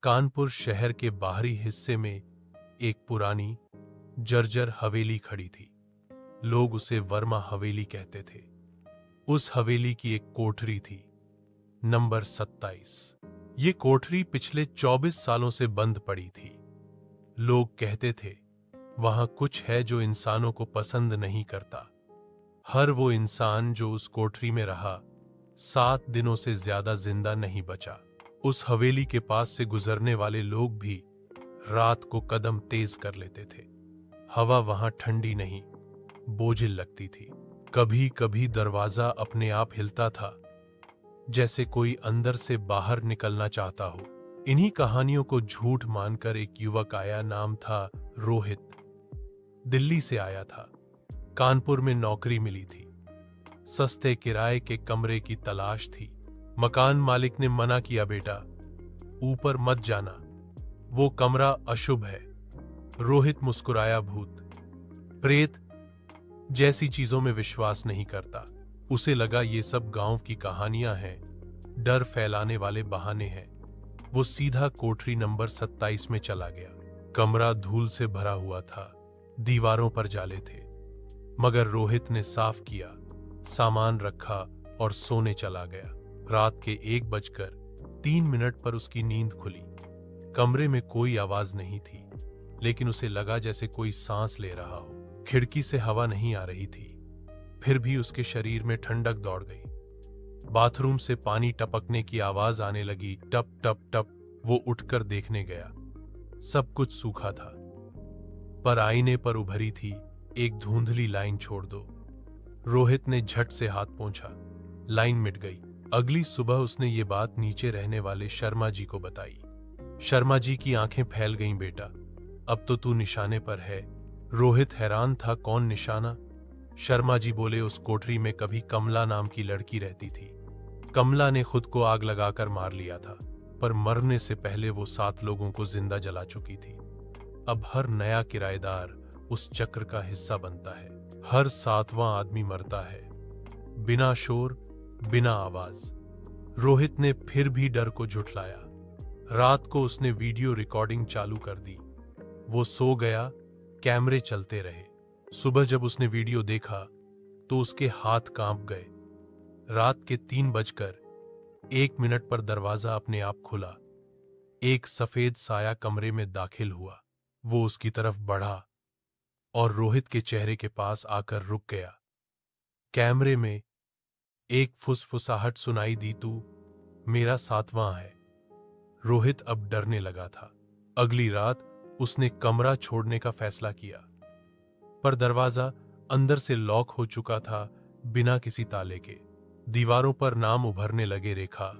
कानपुर शहर के बाहरी हिस्से में एक पुरानी जर्जर हवेली खड़ी थी। लोग उसे वर्मा हवेली कहते थे। उस हवेली की एक कोठरी थी, नंबर 27। ये कोठरी पिछले 24 सालों से बंद पड़ी थी। लोग कहते थे वहां कुछ है जो इंसानों को पसंद नहीं करता। हर वो इंसान जो उस कोठरी में रहा 7 दिनों से ज्यादा जिंदा नहीं बचा। उस हवेली के पास से गुजरने वाले लोग भी रात को कदम तेज कर लेते थे। हवा वहां ठंडी नहीं, बोझिल लगती थी। कभी कभी दरवाजा अपने आप हिलता था, जैसे कोई अंदर से बाहर निकलना चाहता हो। इन्हीं कहानियों को झूठ मानकर एक युवक आया, नाम था रोहित। दिल्ली से आया था। कानपुर में नौकरी मिली थी। सस्ते किराए के कमरे की तलाश थी। मकान मालिक ने मना किया, बेटा ऊपर मत जाना, वो कमरा अशुभ है। रोहित मुस्कुराया। भूत प्रेत जैसी चीजों में विश्वास नहीं करता। उसे लगा ये सब गांव की कहानियां हैं, डर फैलाने वाले बहाने हैं। वो सीधा कोठरी नंबर 27 में चला गया। कमरा धूल से भरा हुआ था, दीवारों पर जाले थे, मगर रोहित ने साफ किया, सामान रखा और सोने चला गया। रात के 1:03 पर उसकी नींद खुली। कमरे में कोई आवाज नहीं थी, लेकिन उसे लगा जैसे कोई सांस ले रहा हो। खिड़की से हवा नहीं आ रही थी, फिर भी उसके शरीर में ठंडक दौड़ गई। बाथरूम से पानी टपकने की आवाज आने लगी, टप टप टप। वो उठकर देखने गया, सब कुछ सूखा था, पर आईने पर उभरी थी एक धुंधली लाइन, छोड़ दो। रोहित ने झट से हाथ पोंछा, लाइन मिट गई। अगली सुबह उसने ये बात नीचे रहने वाले शर्मा जी को बताई। शर्मा जी की आंखें फैल गईं, बेटा अब तो तू निशाने पर है। रोहित हैरान था, कौन निशाना? शर्मा जी बोले, उस कोठरी में कभी कमला नाम की लड़की रहती थी। कमला ने खुद को आग लगाकर मार लिया था, पर मरने से पहले वो 7 लोगों को जिंदा जला चुकी थी। अब हर नया किराएदार उस चक्र का हिस्सा बनता है। हर 7वां आदमी मरता है, बिना शोर, बिना आवाज। रोहित ने फिर भी डर को झुठलाया। रात को उसने वीडियो रिकॉर्डिंग चालू कर दी। वो सो गया, कैमरे चलते रहे। सुबह जब उसने वीडियो देखा तो उसके हाथ कांप गए। रात के 3:01 पर दरवाजा अपने आप खुला। एक सफेद साया कमरे में दाखिल हुआ। वो उसकी तरफ बढ़ा और रोहित के चेहरे के पास आकर रुक गया। कैमरे में एक फुसफुसाहट सुनाई दी, तू मेरा 7वां है। रोहित अब डरने लगा था। अगली रात उसने कमरा छोड़ने का फैसला किया, पर दरवाजा अंदर से लॉक हो चुका था, बिना किसी ताले के। दीवारों पर नाम उभरने लगे, रेखा,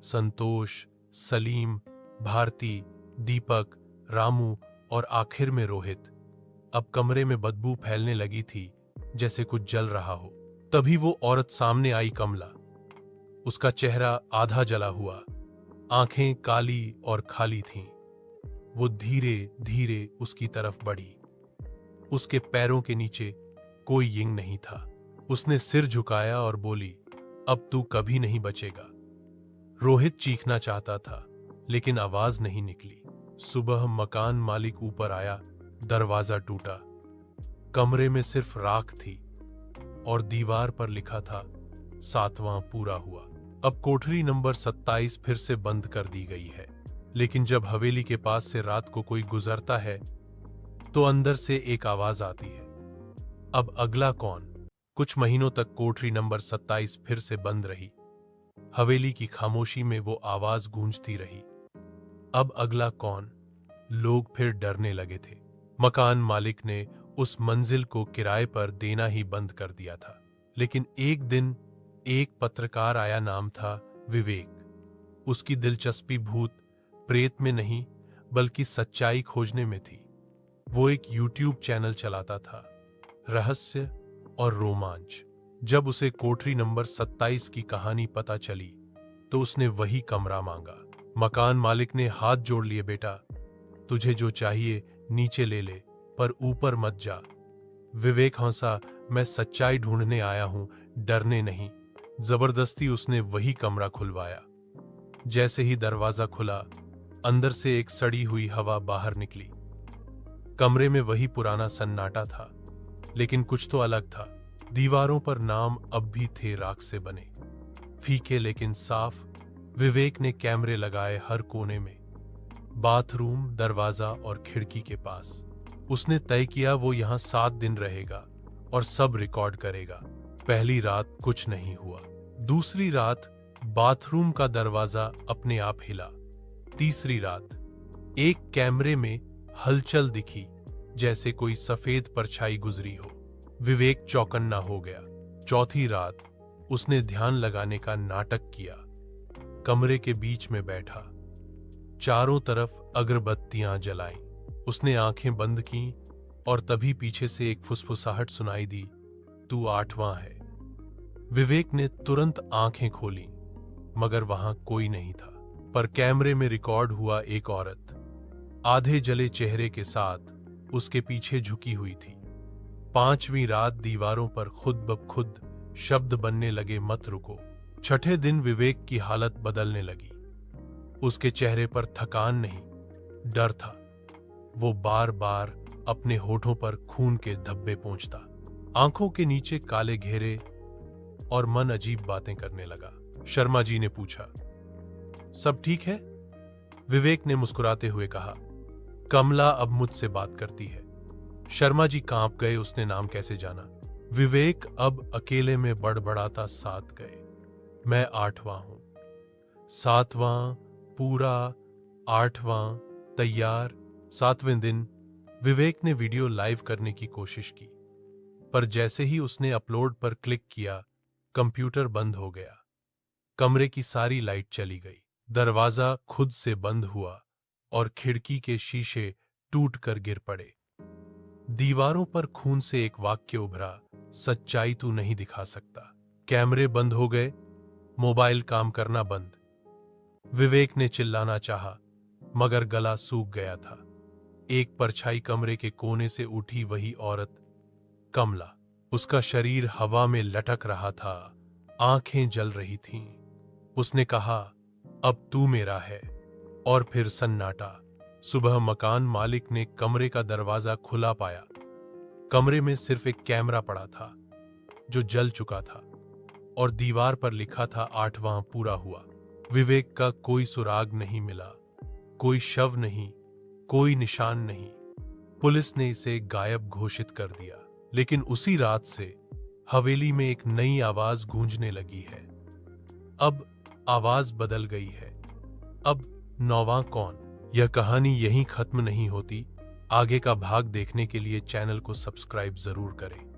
संतोष, सलीम, भारती, दीपक, रामू और आखिर में रोहित। अब कमरे में बदबू फैलने लगी थी, जैसे कुछ जल रहा हो। तभी वो औरत सामने आई, कमला। उसका चेहरा आधा जला हुआ, आंखें काली और खाली थीं। वो धीरे धीरे उसकी तरफ बढ़ी। उसके पैरों के नीचे कोई यिंग नहीं था। उसने सिर झुकाया और बोली, अब तू कभी नहीं बचेगा। रोहित चीखना चाहता था, लेकिन आवाज नहीं निकली। सुबह मकान मालिक ऊपर आया, दरवाजा टूटा। कमरे में सिर्फ राख थी और दीवार पर लिखा था, 7वां पूरा हुआ। अब कोठरी नंबर 27 फिर से बंद कर दी गई है, लेकिन जब हवेली के पास से रात को कोई गुजरता है तो अंदर से एक आवाज आती है, अब अगला कौन? कुछ महीनों तक कोठरी नंबर 27 फिर से बंद रही। हवेली की खामोशी में वो आवाज गूंजती रही, अब अगला कौन? लोग फिर डरने लगे थे। मकान मालिक ने उस मंजिल को किराए पर देना ही बंद कर दिया था। लेकिन एक दिन एक पत्रकार आया, नाम था विवेक। उसकी दिलचस्पी भूत प्रेत में नहीं, बल्कि सच्चाई खोजने में थी। वो एक यूट्यूब चैनल चलाता था, रहस्य और रोमांच। जब उसे कोठरी नंबर 27 की कहानी पता चली तो उसने वही कमरा मांगा। मकान मालिक ने हाथ जोड़ लिए, बेटा तुझे जो चाहिए नीचे ले ले, पर ऊपर मत जा। विवेक हंसा, मैं सच्चाई ढूंढने आया हूं, डरने नहीं। जबरदस्ती उसने वही कमरा खुलवाया। जैसे ही दरवाजा खुला अंदर से एक सड़ी हुई हवा बाहर निकली। कमरे में वही पुराना सन्नाटा था, लेकिन कुछ तो अलग था। दीवारों पर नाम अब भी थे राख से बने, फीके लेकिन साफ। विवेक ने कैमरे लगाए हर कोने में, बाथरूम, दरवाजा और खिड़की के पास। उसने तय किया वो यहां 7 दिन रहेगा और सब रिकॉर्ड करेगा। पहली रात कुछ नहीं हुआ। दूसरी रात बाथरूम का दरवाजा अपने आप हिला। तीसरी रात एक कैमरे में हलचल दिखी, जैसे कोई सफेद परछाई गुजरी हो। विवेक चौकन्ना हो गया। चौथी रात उसने ध्यान लगाने का नाटक किया। कमरे के बीच में बैठा, चारों तरफ अगरबत्तियां जलाईं। उसने आंखें बंद की और तभी पीछे से एक फुसफुसाहट सुनाई दी, तू 8वां है। विवेक ने तुरंत आंखें खोली, मगर वहां कोई नहीं था। पर कैमरे में रिकॉर्ड हुआ एक औरत आधे जले चेहरे के साथ उसके पीछे झुकी हुई थी। 5वीं रात दीवारों पर खुद ब खुद शब्द बनने लगे, मत रुको। छठे दिन विवेक की हालत बदलने लगी। उसके चेहरे पर थकान नहीं, डर था। वो बार बार अपने होठों पर खून के धब्बे पोंछता, आंखों के नीचे काले घेरे, और मन अजीब बातें करने लगा। शर्मा जी ने पूछा, सब ठीक है? विवेक ने मुस्कुराते हुए कहा, कमला अब मुझसे बात करती है। शर्मा जी कांप गए। उसने नाम कैसे जाना? विवेक अब अकेले में बड़बड़ाता साथ गए, मैं 8वां हूं। 7वां, पूरा 8वां, तैयार। 7वें दिन विवेक ने वीडियो लाइव करने की कोशिश की, पर जैसे ही उसने अपलोड पर क्लिक किया, कंप्यूटर बंद हो गया। कमरे की सारी लाइट चली गई। दरवाजा खुद से बंद हुआ और खिड़की के शीशे टूटकर गिर पड़े। दीवारों पर खून से एक वाक्य उभरा, सच्चाई तू नहीं दिखा सकता। कैमरे बंद हो गए, मोबाइल काम करना बंद। विवेक ने चिल्लाना चाहा, मगर गला सूख गया था। एक परछाई कमरे के कोने से उठी, वही औरत, कमला। उसका शरीर हवा में लटक रहा था, आंखें जल रही थीं। उसने कहा, अब तू मेरा है। और फिर सन्नाटा। सुबह मकान मालिक ने कमरे का दरवाजा खुला पाया। कमरे में सिर्फ एक कैमरा पड़ा था, जो जल चुका था, और दीवार पर लिखा था 8वां पूरा हुआ। विवेक का कोई सुराग नहीं मिला, कोई शव नहीं, कोई निशान नहीं। पुलिस ने इसे गायब घोषित कर दिया। लेकिन उसी रात से हवेली में एक नई आवाज गूंजने लगी है। अब आवाज बदल गई है। अब 9वां कौन? यह कहानी यहीं खत्म नहीं होती। आगे का भाग देखने के लिए चैनल को सब्सक्राइब जरूर करें।